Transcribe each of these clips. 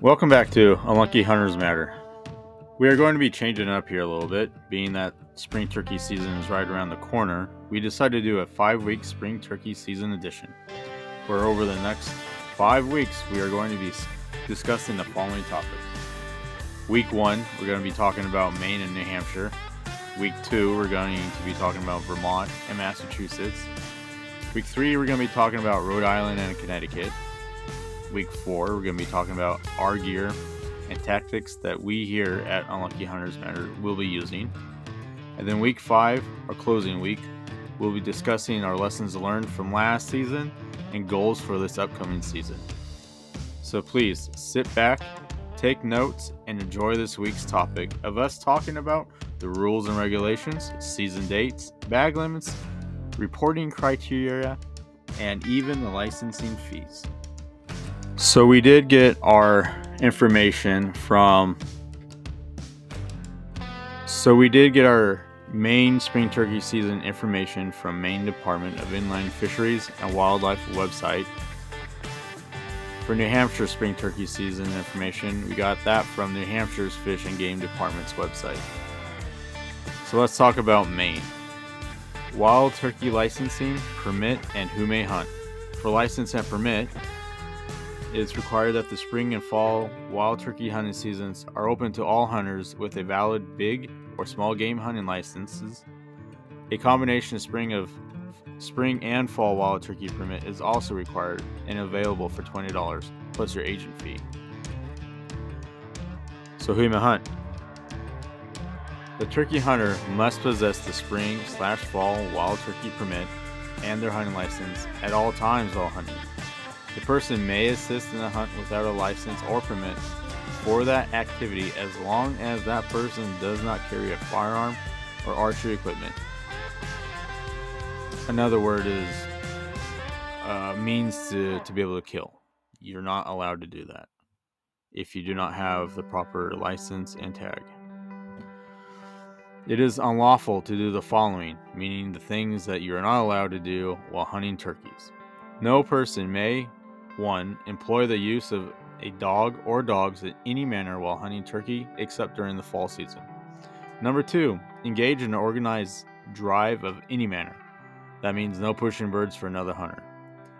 Welcome back to Unlucky Hunters Matter. We are going to be changing it up here a little bit, being that spring turkey season is right around the corner. We decided to do a 5-week spring turkey season edition, where over the next 5 weeks we are going to be discussing the following topics. Week 1, we're going to be talking about Maine and New Hampshire. Week 2, we're going to be talking about Vermont and Massachusetts. Week 3, we're going to be talking about Rhode Island and Connecticut. Week 4, we're going to be talking about our gear and tactics that we here at Unlucky Hunters Matter will be using. And then week 5, our closing week, we'll be discussing our lessons learned from last season and goals for this upcoming season. So please sit back, take notes, and enjoy this week's topic of us talking about the rules and regulations, season dates, bag limits, reporting criteria, and even the licensing fees. So we did get our information from. Maine spring turkey season information from Maine Department of Inland Fisheries and Wildlife website. For New Hampshire spring turkey season information, we got that from New Hampshire's Fish and Game Department's website. So let's talk about Maine. Wild turkey licensing, permit, and who may hunt. For license and permit, it's required that the spring and fall wild turkey hunting seasons are open to all hunters with a valid big or small game hunting licenses. A combination of spring and fall wild turkey permit is also required and available for $20 plus your agent fee. So who may hunt? The turkey hunter must possess the spring/fall wild turkey permit and their hunting license at all times while hunting. The person may assist in a hunt without a license or permit for that activity as long as that person does not carry a firearm or archery equipment. Another word is means to be able to kill. You're not allowed to do that if you do not have the proper license and tag. It is unlawful to do the following, meaning the things that you are not allowed to do while hunting turkeys. No person may 1. Employ the use of a dog or dogs in any manner while hunting turkey except during the fall season. Number 2. Engage in an organized drive of any manner. That means no pushing birds for another hunter.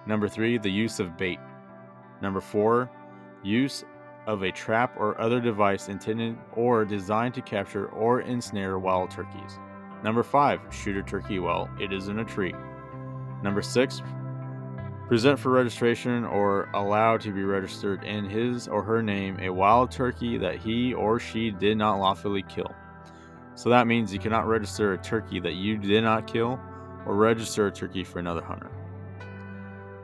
Number 3. The use of bait. Number 4. Use of a trap or other device intended or designed to capture or ensnare wild turkeys. Number 5. Shoot a turkey while it is in a tree. Number 6. Present for registration or allow to be registered in his or her name a wild turkey that he or she did not lawfully kill. So that means you cannot register a turkey that you did not kill or register a turkey for another hunter.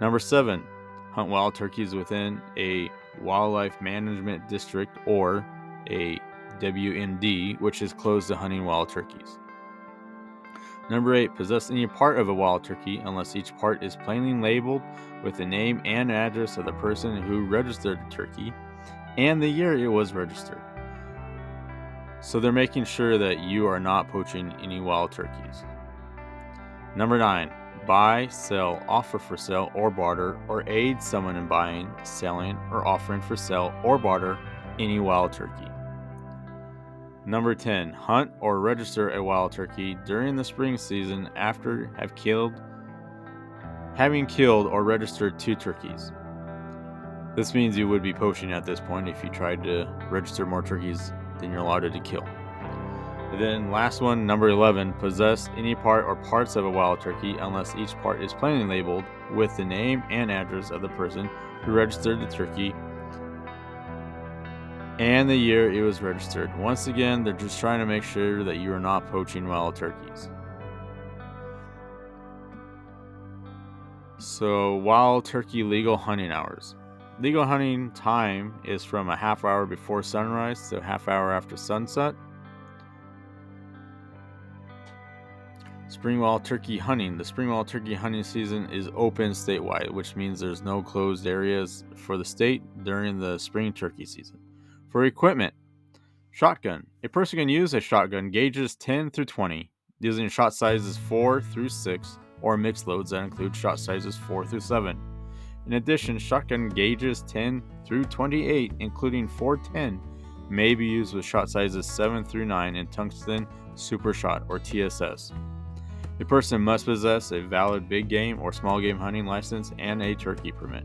Number 7. Hunt wild turkeys within a wildlife management district or a WMD, which is closed to hunting wild turkeys. Number 8. Possess any part of a wild turkey unless each part is plainly labeled with the name and address of the person who registered the turkey and the year it was registered. So they're making sure that you are not poaching any wild turkeys. Number 9. Buy, sell, offer for sale or barter, or aid someone in buying, selling, or offering for sale or barter any wild turkey. Number 10. Hunt or register a wild turkey during the spring season after having killed or registered 2 turkeys. This means you would be poaching at this point if you tried to register more turkeys than you're allowed to kill. And then last one, number 11. Possess any part or parts of a wild turkey unless each part is plainly labeled with the name and address of the person who registered the turkey and the year it was registered. Once again, they're just trying to make sure that you are not poaching wild turkeys. So, wild turkey legal hunting hours. Legal hunting time is from a half hour before sunrise to a half hour after sunset. Spring wild turkey hunting. The spring wild turkey hunting season is open statewide, which means there's no closed areas for the state during the spring turkey season. For equipment, shotgun. A person can use a shotgun gauges 10 through 20, using shot sizes 4 through 6, or mixed loads that include shot sizes 4 through 7. In addition, shotgun gauges 10 through 28, including 410, may be used with shot sizes 7 through 9 in tungsten super shot or TSS. A person must possess a valid big game or small game hunting license and a turkey permit.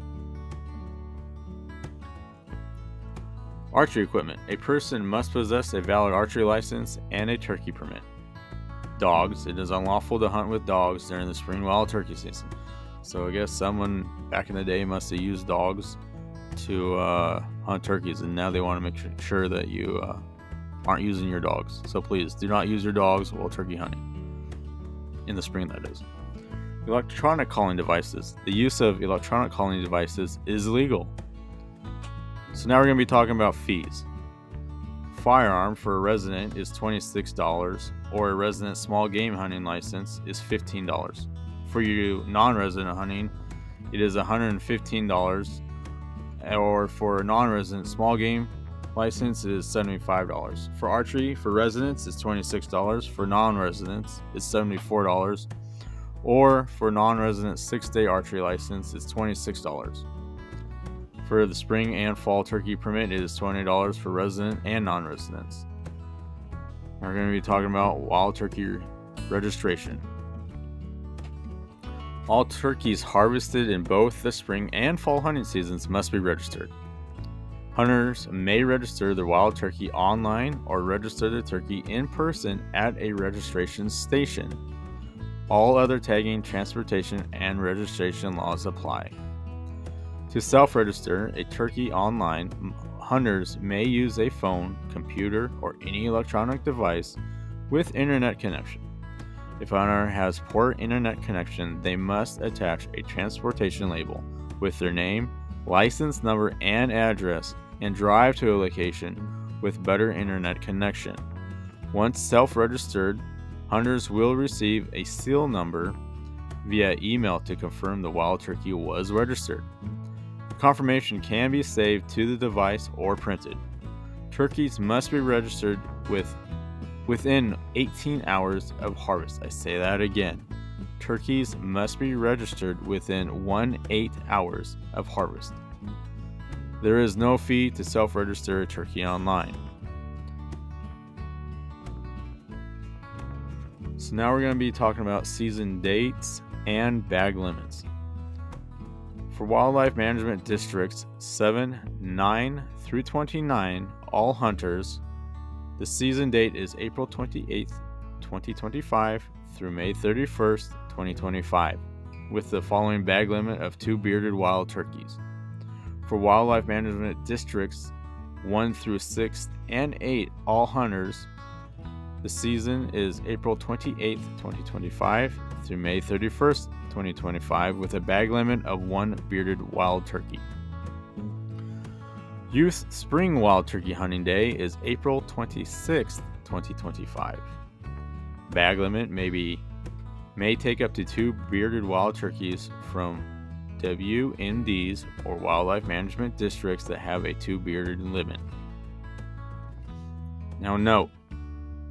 Archery equipment. A person must possess a valid archery license and a turkey permit. Dogs. It is unlawful to hunt with dogs during the spring wild turkey season. So I guess someone back in the day must have used dogs to hunt turkeys, and now they want to make sure that you aren't using your dogs. So please do not use your dogs while turkey hunting. In the spring, that is. Electronic calling devices. The use of electronic calling devices is legal. So now we're going to be talking about fees. Firearm for a resident is $26, or a resident small game hunting license is $15. For you non-resident hunting, it is $115, or for a non-resident small game license is $75. For archery, for residents, it's $26. For non-residents, it's $74. Or for non-resident 6-day archery license, it's $26. For the spring and fall turkey permit, it is $20 for resident and non-residents. We're going to be talking about wild turkey registration. All turkeys harvested in both the spring and fall hunting seasons must be registered. Hunters may register their wild turkey online or register their turkey in person at a registration station. All other tagging, transportation, and registration laws apply. To self-register a turkey online, hunters may use a phone, computer, or any electronic device with internet connection. If a hunter has poor internet connection, they must attach a transportation label with their name, license number, and address and drive to a location with better internet connection. Once self-registered, hunters will receive a seal number via email to confirm the wild turkey was registered. The confirmation can be saved to the device or printed. Turkeys must be registered within 18 hours of harvest. I say that again. Turkeys must be registered within 18 hours of harvest. There is no fee to self-register a turkey online. So now we're going to be talking about season dates and bag limits. For wildlife management districts 7, 9 through 29, all hunters, the season date is April 28th, 2025 through May 31st, 2025, with the following bag limit of 2 bearded wild turkeys. For wildlife management districts 1 through 6 and 8, all hunters, the season is April 28th, 2025 through May 31st, 2025, with a bag limit of 1 bearded wild turkey. Youth Spring Wild Turkey Hunting Day is April 26th, 2025. Bag limit may take up to 2 bearded wild turkeys from WMDs or wildlife management districts that have a 2 bearded limit. Now note,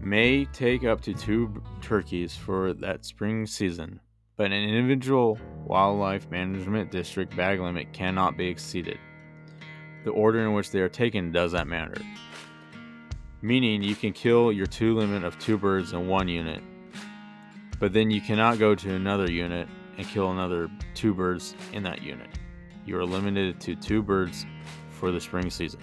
may take up to 2 turkeys for that spring season, but an individual wildlife management district bag limit cannot be exceeded. The order in which they are taken doesn't matter. Meaning you can kill your 2 limit of 2 birds in one unit, but then you cannot go to another unit and kill another 2 birds in that unit. You are limited to 2 birds for the spring season.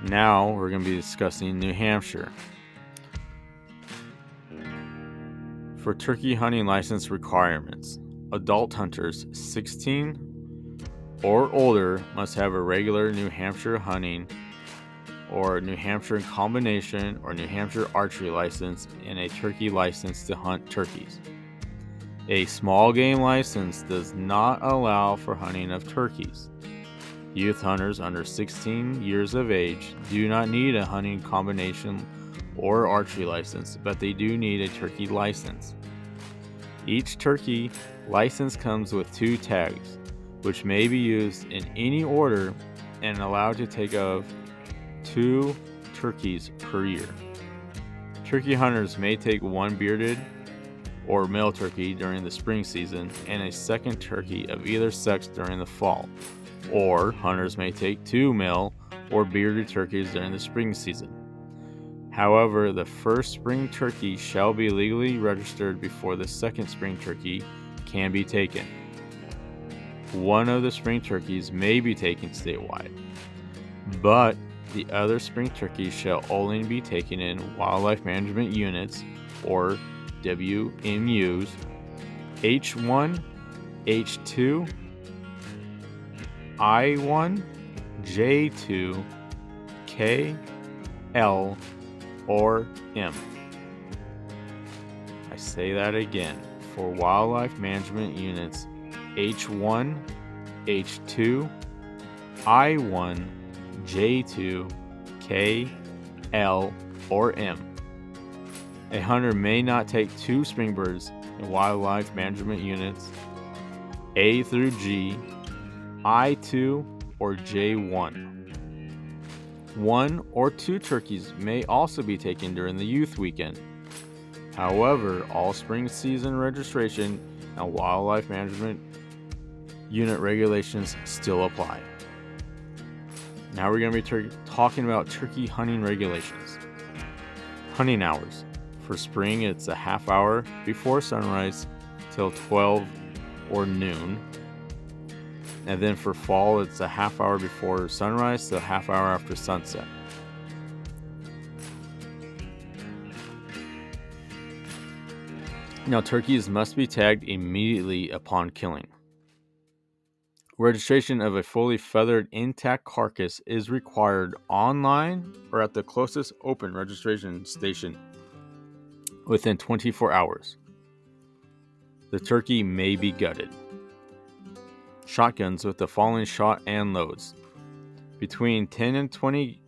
Now we're going to be discussing New Hampshire. For turkey hunting license requirements, adult hunters 16 or older must have a regular New Hampshire hunting or New Hampshire combination or New Hampshire archery license and a turkey license to hunt turkeys. A small game license does not allow for hunting of turkeys. Youth hunters under 16 years of age do not need a hunting combination or archery license, but they do need a turkey license. Each turkey license comes with 2 tags, which may be used in any order and allowed to take of 2 turkeys per year. Turkey hunters may take 1 bearded or male turkey during the spring season and a second turkey of either sex during the fall. Or hunters may take 2 male or bearded turkeys during the spring season. However, the first spring turkey shall be legally registered before the second spring turkey can be taken. One of the spring turkeys may be taken statewide, but the other spring turkeys shall only be taken in Wildlife Management Units, or WMUs, H1, H2, I1, J2, K, L, or M. I say that again. For Wildlife Management Units, H1, H2, I1, J2, K, L, or M. A hunter may not take 2 spring birds in Wildlife Management Units A through G, I2, or J1. 1 or 2 turkeys may also be taken during the youth weekend. However, all spring season registration and Wildlife Management Unit regulations still apply. Now we're going to be talking about turkey hunting regulations. Hunting hours. For spring, it's a half hour before sunrise till 12 or noon. And then for fall, it's a half hour before sunrise to a half hour after sunset. Now, turkeys must be tagged immediately upon killing. Registration of a fully feathered intact carcass is required online or at the closest open registration station within 24 hours. The turkey may be gutted. Shotguns with the following shot and loads: between 10 and 20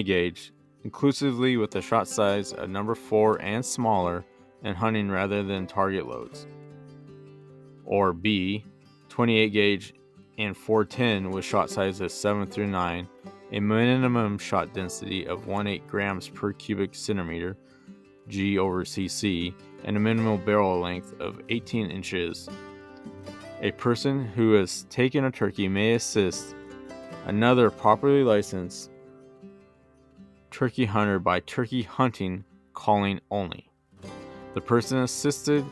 gauge, inclusively with a shot size of number 4 and smaller, and hunting rather than target loads. Or B, 28 gauge and 410 with shot sizes 7 through 9, a minimum shot density of 1.8 grams per cubic centimeter, G/cc, and a minimum barrel length of 18 inches. A person who has taken a turkey may assist another properly licensed turkey hunter by turkey hunting calling only. The person assisted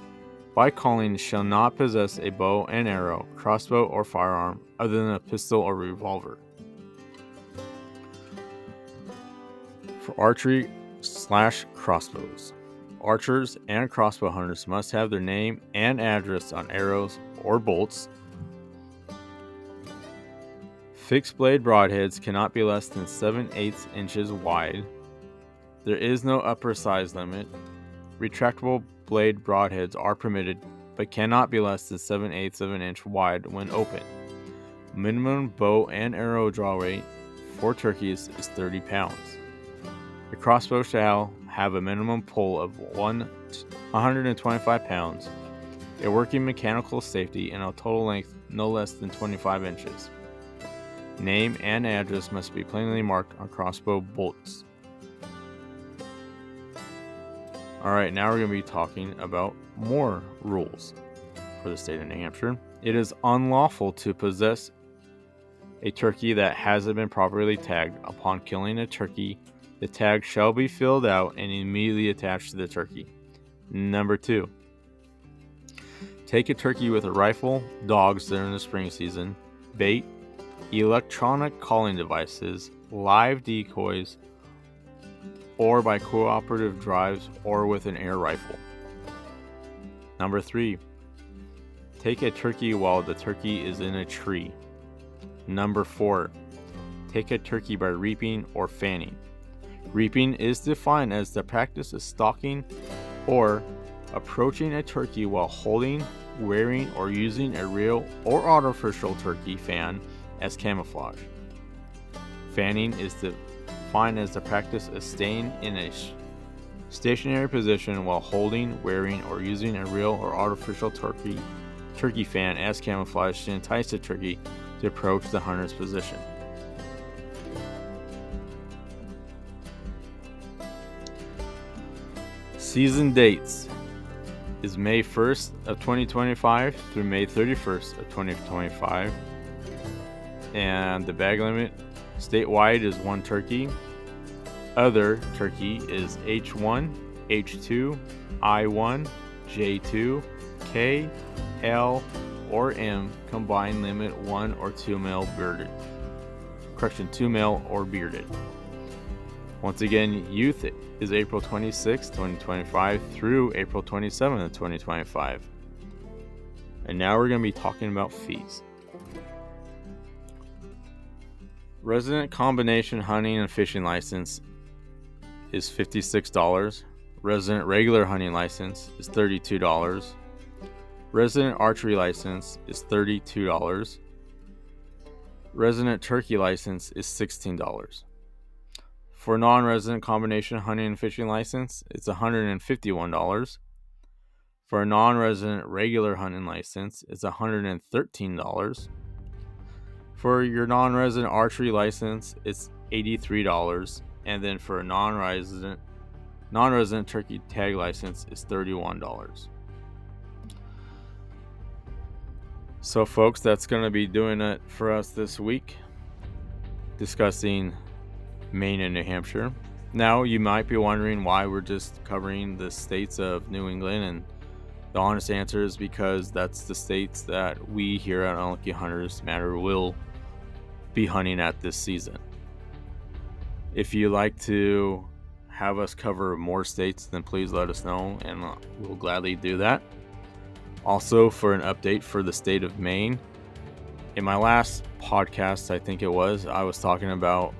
by calling shall not possess a bow and arrow, crossbow, or firearm other than a pistol or revolver. For archery/crossbows, archers and crossbow hunters must have their name and address on arrows or bolts. Fixed blade broadheads cannot be less than 7/8 inches wide. There is no upper size limit. Retractable blade broadheads are permitted, but cannot be less than 7/8 of an inch wide when open. Minimum bow and arrow draw weight for turkeys is 30 pounds. A crossbow shall have a minimum pull of 125 pounds, a working mechanical safety, and a total length no less than 25 inches. Name and address must be plainly marked on crossbow bolts. Alright, now we're going to be talking about more rules for the state of New Hampshire. It is unlawful to possess a turkey that hasn't been properly tagged. Upon killing a turkey, the tag shall be filled out and immediately attached to the turkey. Number 2. Take a turkey with a rifle, dogs during the spring season, bait, electronic calling devices, live decoys, or by cooperative drives or with an air rifle. Number 3. Take a turkey while the turkey is in a tree. Number 4. Take a turkey by reaping or fanning. Reaping is defined as the practice of stalking or approaching a turkey while holding, wearing, or using a real or artificial turkey fan as camouflage. Fanning is defined as the practice of staying in a stationary position while holding, wearing, or using a real or artificial turkey fan as camouflage to entice the turkey to approach the hunter's position. Season dates is May 1st of 2025 through May 31st of 2025. And the bag limit statewide is 1 turkey. Other turkey is H1, H2, I1, J2, K, L, or M. Combined limit 1 or 2 male bearded. 2 male or bearded. Once again, youth is April 26, 2025 through April 27, 2025. And now we're going to be talking about fees. Resident combination hunting and fishing license is $56. Resident regular hunting license is $32. Resident archery license is $32. Resident turkey license is $16. For non-resident combination hunting and fishing license, it's $151. For a non-resident regular hunting license, it's $113. For your non-resident archery license, it's $83. And then for a non-resident turkey tag license, it's $31. So folks, that's going to be doing it for us this week, discussing Maine and New Hampshire. Now, you might be wondering why we're just covering the states of New England, and the honest answer is because that's the states that we here at Unlucky Hunters Matter will be hunting at this season. If you like to have us cover more states, then please let us know, and we'll gladly do that. Also, for an update for the state of Maine, in my last podcast, I think it was, I was talking about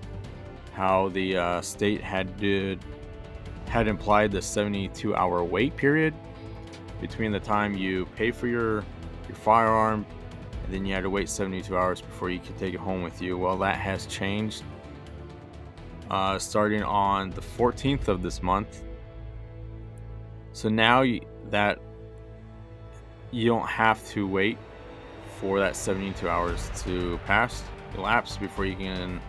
how the state had implied the 72-hour wait period between the time you pay for your firearm and then you had to wait 72 hours before you could take it home with you. Well, that has changed starting on the 14th of this month. So now that you don't have to wait for that 72 hours to elapse before you can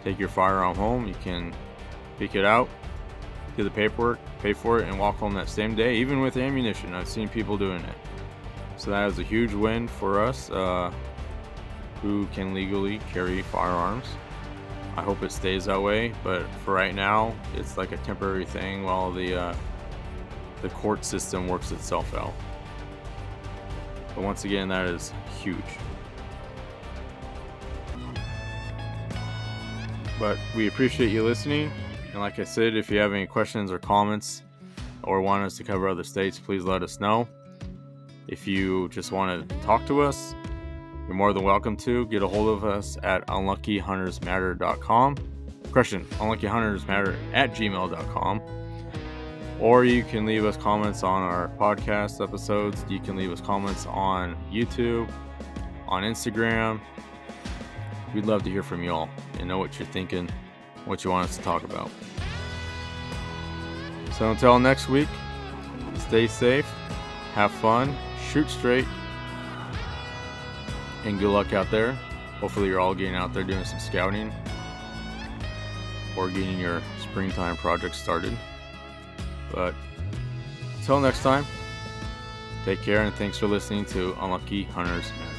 take your firearm home. You can pick it out, do the paperwork, pay for it, and walk home that same day, even with ammunition. I've seen people doing it. So that is a huge win for us who can legally carry firearms. I hope it stays that way, but for right now, it's like a temporary thing while the court system works itself out. But once again, that is huge. But we appreciate you listening. And like I said, if you have any questions or comments or want us to cover other states, please let us know. If you just want to talk to us, you're more than welcome to. Get a hold of us at unluckyhuntersmatter.com. unluckyhuntersmatter@gmail.com. Or you can leave us comments on our podcast episodes. You can leave us comments on YouTube, on Instagram. We'd love to hear from you all and know what you're thinking, what you want us to talk about. So until next week, stay safe, have fun, shoot straight, and good luck out there. Hopefully you're all getting out there doing some scouting or getting your springtime project started. But until next time, take care, and thanks for listening to Unlucky Hunters Matter.